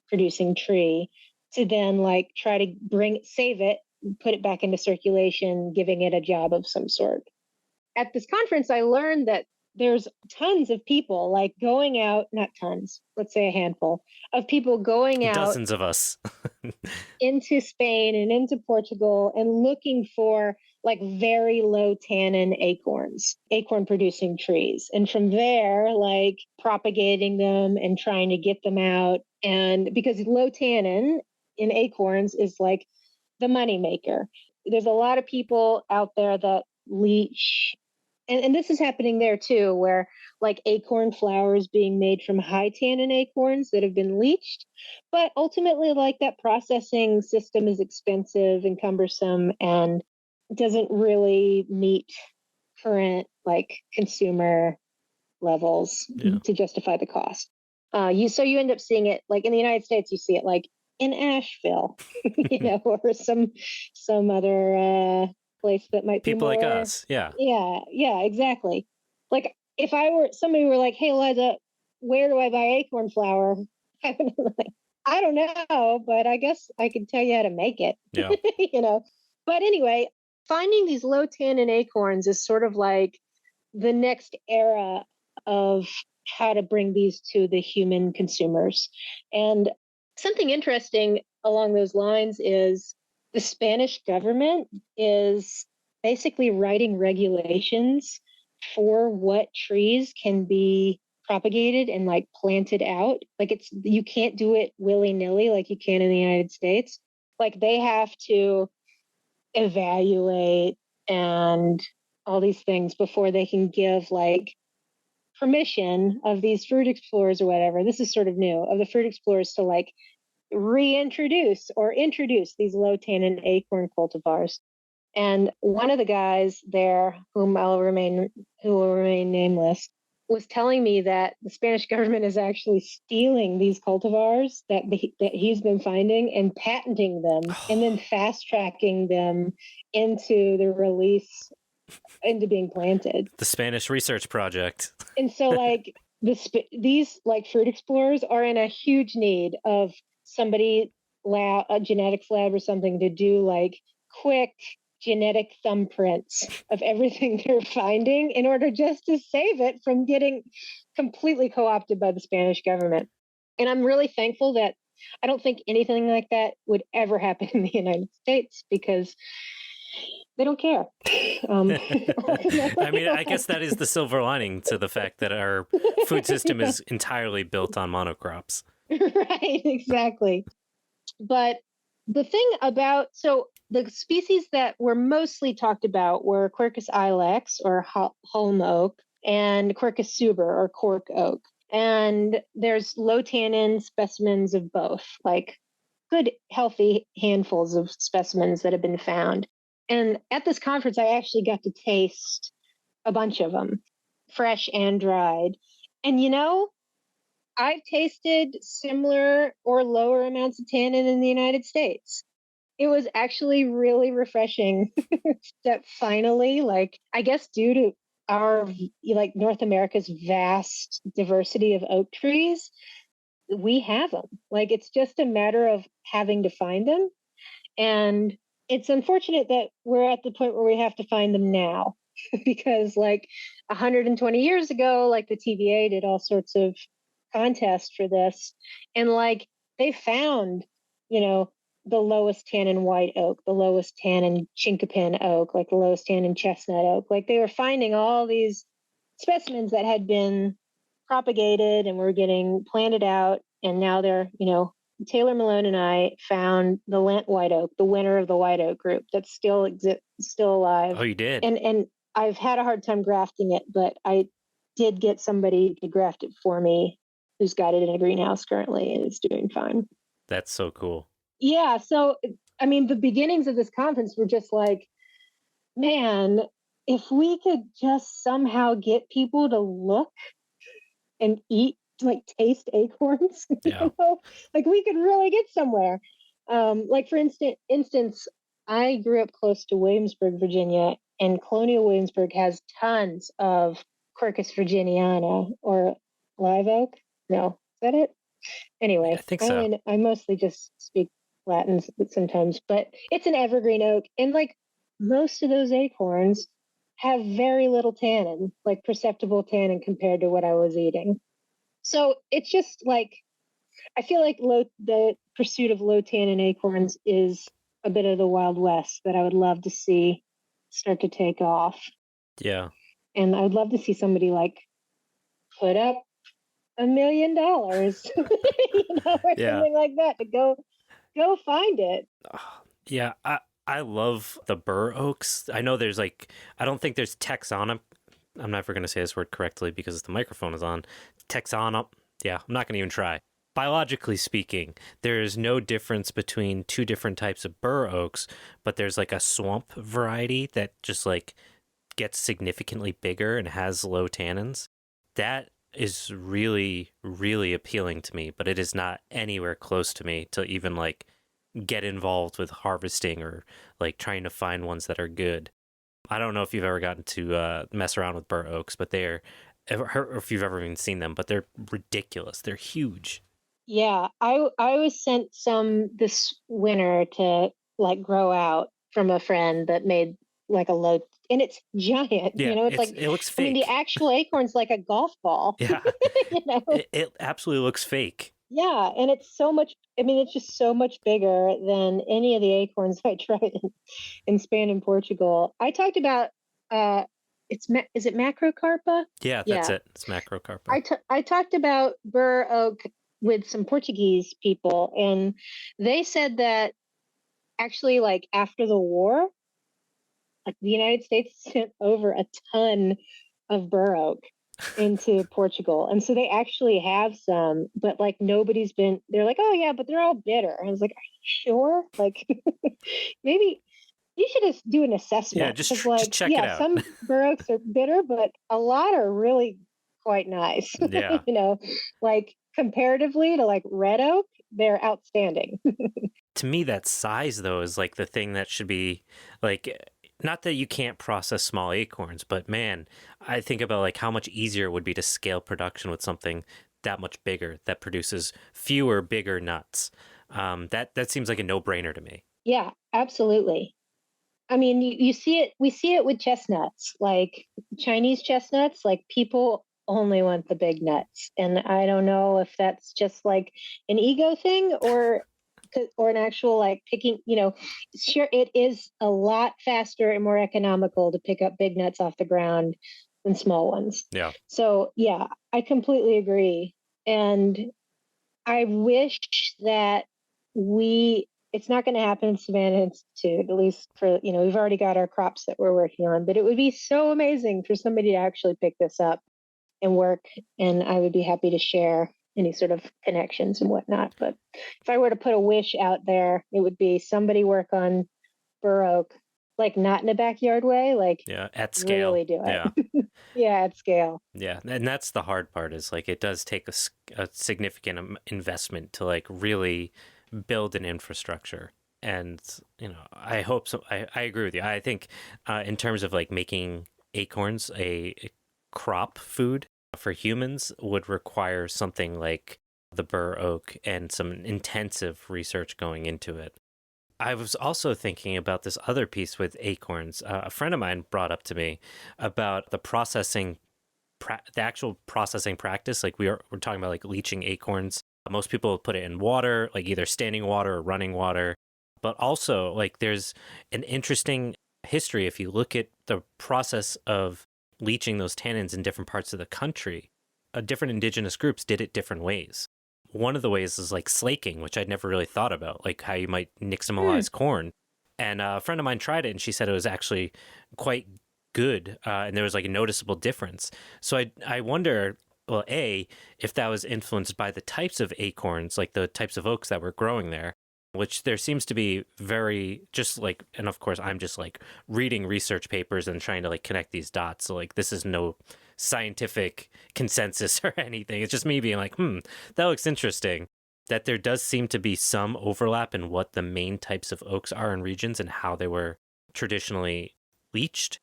producing tree, to then like try to save it, put it back into circulation, giving it a job of some sort. At this conference, I learned that there's tons of people like going out, not tons, let's say a handful of people going out, dozens of us, into Spain and into Portugal and looking for like very low tannin acorn producing trees. And from there, like propagating them and trying to get them out. And because low tannin in acorns is like the money maker. There's a lot of people out there that leach. And this is happening there too, where like acorn flour is being made from high tannin acorns that have been leached. But ultimately, like that processing system is expensive and cumbersome and doesn't really meet current like consumer levels Yeah. to justify the cost. You end up seeing it like in the United States, you see it like in Asheville, or some other place that might be People like more. us. Yeah. Yeah, exactly. Like if somebody were like, "Hey, Eliza, where do I buy acorn flour?" I would be like, I don't know, but I guess I can tell you how to make it. Yeah. But anyway, finding these low tannin acorns is sort of like the next era of how to bring these to the human consumers. And something interesting along those lines is the Spanish government is basically writing regulations for what trees can be propagated and like planted out. Like you can't do it willy-nilly like you can in the United States. Like they have to evaluate and all these things before they can give like permission of these fruit explorers or whatever. This is sort of new, of the fruit explorers to like reintroduce or introduce these low tannin acorn cultivars. And one of the guys there, who will remain nameless, was telling me that the Spanish government is actually stealing these cultivars that he's been finding and patenting them, and then fast tracking them into the release, into being planted. The Spanish research project. And so, like these like fruit explorers are in a huge need of somebody a genetics lab or something to do like quick genetic thumbprints of everything they're finding in order just to save it from getting completely co-opted by the Spanish government. And I'm really thankful that I don't think anything like that would ever happen in the United States because they don't care. I mean, I guess that is the silver lining to the fact that our food system is entirely built on monocrops. Right, exactly. But the thing about, so the species that were mostly talked about were Quercus ilex or holm oak and Quercus suber or cork oak. And there's low tannin specimens of both, like good, healthy handfuls of specimens that have been found. And at this conference, I actually got to taste a bunch of them, fresh and dried. And I've tasted similar or lower amounts of tannin in the United States. It was actually really refreshing that finally, like, I guess due to our, like, North America's vast diversity of oak trees, we have them. Like, it's just a matter of having to find them. And it's unfortunate that we're at the point where we have to find them now because, like, 120 years ago, like, the TVA did all sorts of contests for this. And, like, they found, the lowest tannin white oak, the lowest tannin chinkapin oak, like the lowest tannin chestnut oak. Like they were finding all these specimens that had been propagated and were getting planted out. And now they're, Taylor Malone and I found the Lent white oak, the winner of the white oak group that's still alive. Oh, you did? And I've had a hard time grafting it, but I did get somebody to graft it for me who's got it in a greenhouse currently and is doing fine. That's so cool. Yeah. So, I mean, the beginnings of this conference were just like, man, if we could just somehow get people to look and eat, like taste acorns, Yeah. like we could really get somewhere. Like for instance, I grew up close to Williamsburg, Virginia, and Colonial Williamsburg has tons of Quercus virginiana or live oak. No, is that it? Anyway, I think so. I mostly just speak Latin sometimes, but it's an evergreen oak. And like most of those acorns have very little tannin, like perceptible tannin compared to what I was eating. So it's just like, I feel like the pursuit of low tannin acorns is a bit of the Wild West that I would love to see start to take off. Yeah. And I would love to see somebody like put up $1 million, or something like that to go find it. Yeah, I love the bur oaks. I know there's like, I don't think there's taxonom. I'm never going to say this word correctly because the microphone is on. Taxonom. Yeah, I'm not going to even try. Biologically speaking, there is no difference between two different types of bur oaks, but there's like a swamp variety that just like gets significantly bigger and has low tannins. That is really, really appealing to me, but it is not anywhere close to me to even like get involved with harvesting or like trying to find ones that are good. I don't know if you've ever gotten to mess around with bur oaks, but or if you've ever even seen them, but they're ridiculous. They're huge. Yeah, I was sent some this winter to like grow out from a friend that made like a low, and it's giant. Yeah, It's like, it looks I mean, the fake. actual acorn's like a golf ball. Yeah, you know, it absolutely looks fake. yeah, and it's so much. I mean, it's just so much bigger than any of the acorns I tried in Spain and Portugal. I talked about is it macrocarpa? Yeah, that's Yeah, it. It's macrocarpa. I talked about bur oak with some Portuguese people, and they said that actually, like after the war, like the United States sent over a ton of bur oak into Portugal, and so they actually have some, but like nobody's been. They're like, oh yeah, but they're all bitter. I was like, are you sure? Like, maybe you should just do an Yeah, assessment because, just like, check it yeah, out. some bur oaks are bitter, but a lot are really quite nice. Yeah. Like comparatively to like red oak, they're outstanding. To me, that size though is like the thing that should be like, not that you can't process small acorns, but man, I think about like how much easier it would be to scale production with something that much bigger that produces fewer bigger nuts. That seems like a no-brainer to me. Yeah, absolutely. I mean, you see it, we see it with chestnuts, like Chinese chestnuts, like people only want the big nuts. And I don't know if that's just like an ego thing or an actual like picking, sure, it is a lot faster and more economical to pick up big nuts off the ground than small ones. Yeah. So, yeah, I completely agree. And I wish that it's not going to happen in Savannah Institute, at least for, we've already got our crops that we're working on, but it would be so amazing for somebody to actually pick this up and work. And I would be happy to share any sort of connections and whatnot. But if I were to put a wish out there, it would be somebody work on bur oak, like not in a backyard way, like Yeah, at scale. really do it. Yeah. Yeah, at scale. Yeah, and that's the hard part is like it does take a significant investment to like really build an infrastructure. And, I hope so. I agree with you. I think in terms of like making acorns a crop food for humans would require something like the bur oak and some intensive research going into it. I was also thinking about this other piece with acorns. A friend of mine brought up to me about the the actual processing practice. Like we're talking about like leaching acorns. Most people put it in water, like either standing water or running water. But also, like there's an interesting history if you look at the process of leaching those tannins in different parts of the country. Different indigenous groups did it different ways. One of the ways is like slaking, which I'd never really thought about, like how you might nixtamalize corn. And a friend of mine tried it, and she said it was actually quite good, and there was like a noticeable difference. So I wonder, well, A, if that was influenced by the types of acorns, like the types of oaks that were growing there, which there seems to be very just like, and of course I'm just like reading research papers and trying to like connect these dots. So like this is no scientific consensus or anything. It's just me being like, that looks interesting. That there does seem to be some overlap in what the main types of oaks are in regions and how they were traditionally leached.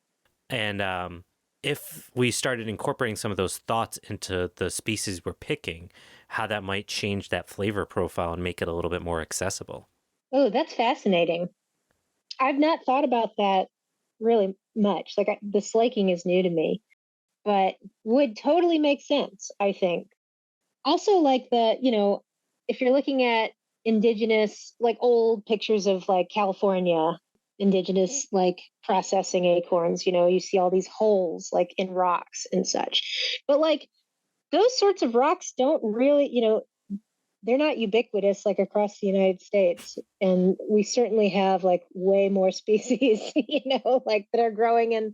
And if we started incorporating some of those thoughts into the species we're picking, how that might change that flavor profile and make it a little bit more accessible. Oh, that's fascinating. I've not thought about that really much. Like the slaking is new to me, but would totally make sense, I think. Also, like if you're looking at indigenous, like old pictures of like California, indigenous like processing acorns, you see all these holes like in rocks and such. But like those sorts of rocks don't really, they're not ubiquitous like across the United States. And we certainly have like way more species, like that are growing in,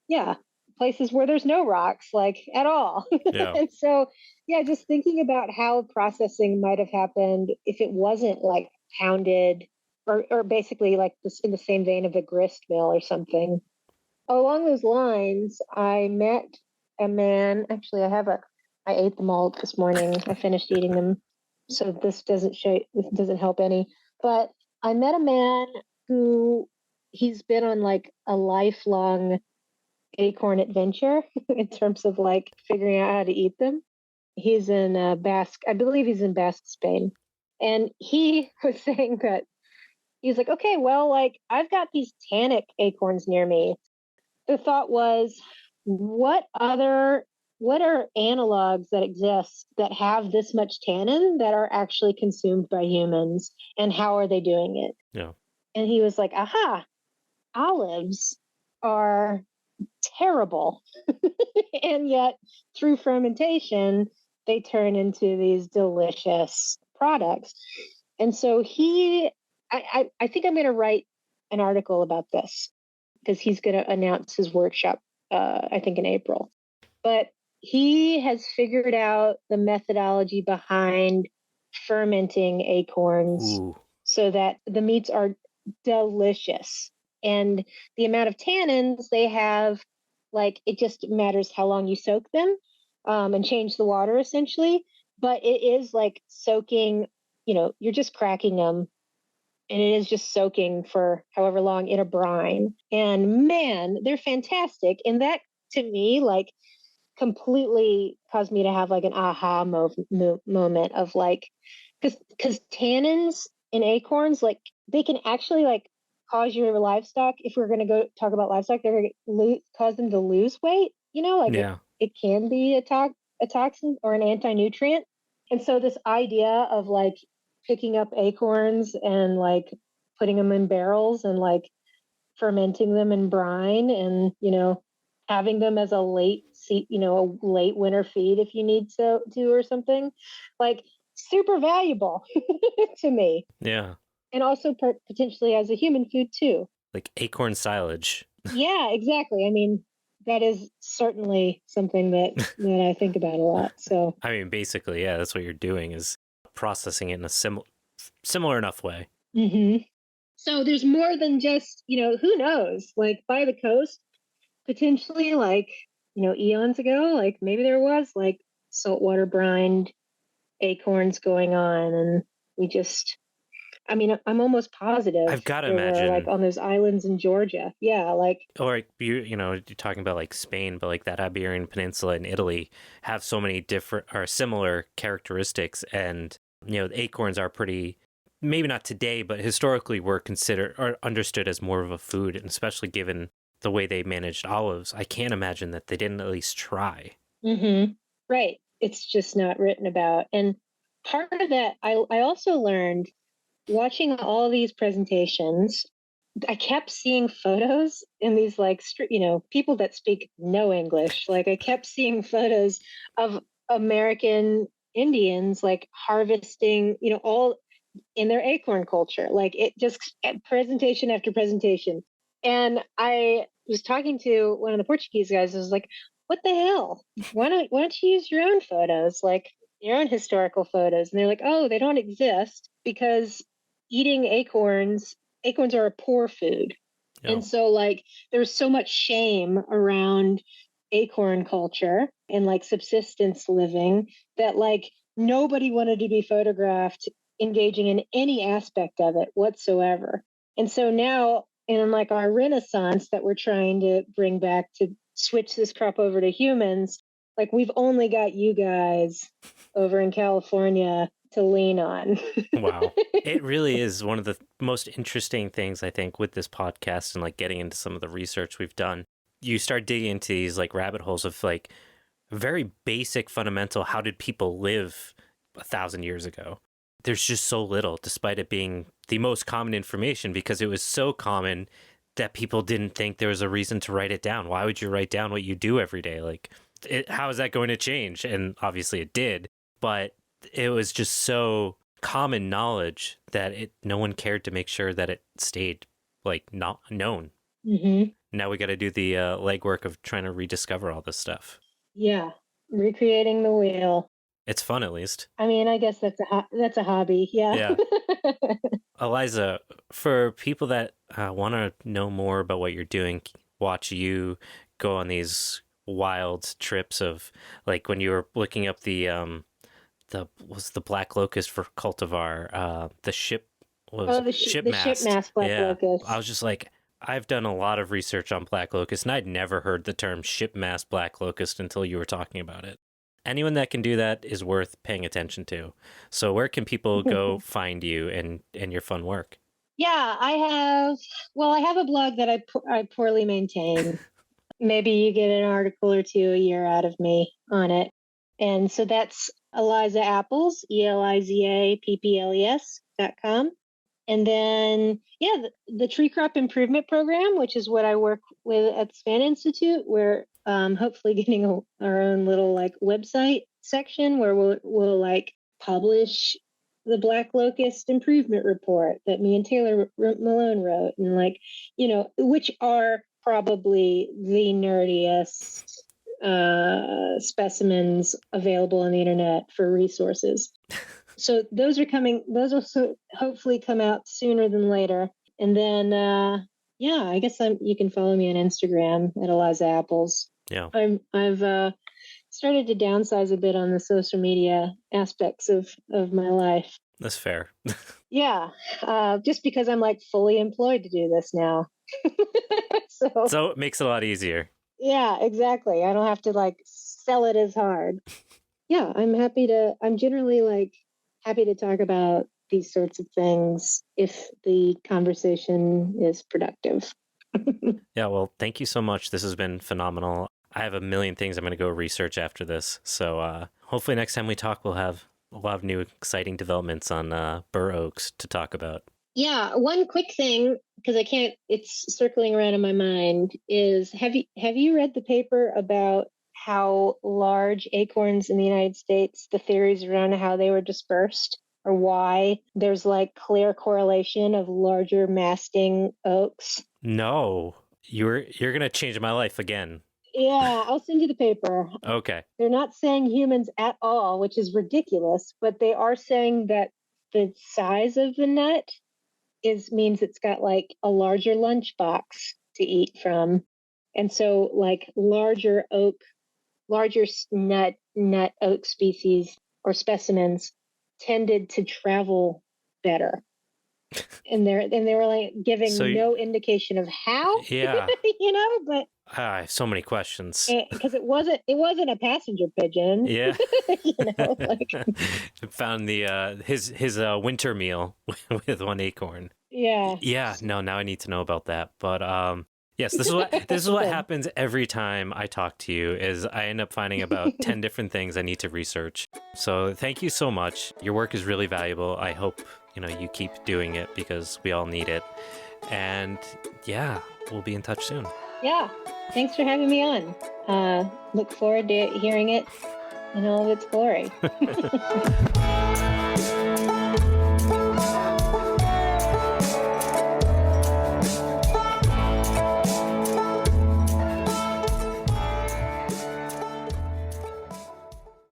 yeah, places where there's no rocks like at all. Yeah. And so, yeah, just thinking about how processing might have happened if it wasn't like pounded or basically like this in the same vein of a grist mill or something. Along those lines, I met a man, actually, I have I ate them all this morning. I finished eating them. So this doesn't help any. But I met a man who he's been on like a lifelong acorn adventure in terms of like figuring out how to eat them. He's in Basque, I believe he's in Basque, Spain. And he was saying that he's like, okay, well, like I've got these tannic acorns near me. The thought was, what are analogs that exist that have this much tannin that are actually consumed by humans, and how are they doing it? Yeah. And he was like, aha, olives are terrible. And yet through fermentation, they turn into these delicious products. And so I think I'm going to write an article about this because he's going to announce his workshop, I think in April. But he has figured out the methodology behind fermenting acorns. Ooh. So that the meats are delicious. And the amount of tannins they have, like, it just matters how long you soak them, and change the water essentially. But it is like soaking, you're just cracking them, and it is just soaking for however long in a brine. And man, they're fantastic. And that to me, like, completely caused me to have like an aha moment of like, because tannins in acorns, like, they can actually like cause your livestock, if we're going to go talk about livestock, they're going to cause them to lose weight, like Yeah. it can be a toxin or an anti-nutrient. And so this idea of like picking up acorns and like putting them in barrels and like fermenting them in brine and, having them as a late winter feed if you need to or something, like, super valuable to me. Yeah. And also potentially as a human food too. Like acorn silage. Yeah, exactly. I mean, that is certainly something that I think about a lot. So I mean, basically, yeah, that's what you're doing is processing it in a similar enough way. Mm-hmm. So there's more than just, who knows, like by the coast, potentially, like, eons ago, like maybe there was like saltwater brined acorns going on. And I'm almost positive I've got to there imagine, were like on those islands in Georgia. Yeah. Like, or you're talking about like Spain, but like that Iberian Peninsula in Italy have so many different or similar characteristics. And, the acorns are pretty, maybe not today, but historically were considered or understood as more of a food, and especially given the way they managed olives, I can't imagine that they didn't at least try. Mm-hmm. Right. It's just not written about. And part of that, I also learned watching all these presentations, I kept seeing photos in these like, people that speak no English. Like, I kept seeing photos of American Indians like harvesting, all in their acorn culture. Like, it just presentation after presentation. And I was talking to one of the Portuguese guys. I was like, what the hell? Why don't you use your own photos, like your own historical photos? And they're like, oh, they don't exist because eating acorns are a poor food. Yeah. And so like there's so much shame around acorn culture and like subsistence living that like nobody wanted to be photographed engaging in any aspect of it whatsoever. And so now in like our renaissance that we're trying to bring back to switch this crop over to humans, like we've only got you guys over in California to lean on. Wow. It really is one of the most interesting things, I think, with this podcast and like getting into some of the research we've done. You start digging into these like rabbit holes of like very basic, fundamental, how did people live 1,000 years ago? There's just so little, despite it being the most common information, because it was so common that people didn't think there was a reason to write it down. Why would you write down what you do every day? Like, how is that going to change? And obviously it did, but it was just so common knowledge that no one cared to make sure that it stayed like not known. Mm-hmm. Now we got to do the legwork of trying to rediscover all this stuff. Yeah, recreating the wheel. It's fun, at least. I mean, I guess that's a hobby. Yeah. Yeah. Eliza, for people that want to know more about what you're doing, watch you go on these wild trips of like when you were looking up the black locust for cultivar, the ship ship the mast. ship mask black Yeah, locust. I was just like, I've done a lot of research on black locust, and I'd never heard the term ship mast black locust until you were talking about it. Anyone that can do that is worth paying attention to. So where can people go find you and your fun work? Yeah, I have a blog that I poorly maintain. Maybe you get an article or two a year out of me on it. And so that's Eliza Apples, ELIZAPPLES.com. And then, yeah, the Tree Crop Improvement Program, which is what I work with at the Span Institute, we're hopefully getting our own little like website section where we'll like publish the Black Locust Improvement Report that me and Taylor Malone wrote, and like, which are probably the nerdiest specimens available on the internet for resources. So those are coming. Those will hopefully come out sooner than later. And then, I guess you can follow me on Instagram at Eliza Apples. Yeah, I've started to downsize a bit on the social media aspects of my life. that's fair. Yeah, just because I'm like fully employed to do this now. So it makes it a lot easier. Yeah, exactly. I don't have to like sell it as hard. Yeah, I'm generally like happy to talk about these sorts of things if the conversation is productive. Yeah, well, thank you so much. This has been phenomenal. I have a million things I'm going to go research after this. So hopefully next time we talk, we'll have a lot of new exciting developments on bur oaks to talk about. Yeah, one quick thing, because it's circling around in my mind, is have you read the paper about how large acorns in the United States, the theories around how they were dispersed, or why there's like clear correlation of larger masting oaks? No, you're going to change my life again. Yeah, I'll send you the paper. Okay. They're not saying humans at all, which is ridiculous, but they are saying that the size of the nut means it's got like a larger lunchbox to eat from. And so like larger nut oak species or specimens tended to travel better. And they were like giving no indication of how. Yeah. But I have so many questions. Because it wasn't a passenger pigeon. Yeah. Found his winter meal with one acorn. Yeah. Yeah. No, now I need to know about that. But yes, this is what happens every time I talk to you. Is I end up finding about 10 different things I need to research. So thank you so much. Your work is really valuable. I hope you keep doing it because we all need it. And yeah, we'll be in touch soon. Yeah. Thanks for having me on. Look forward to hearing it in all of its glory.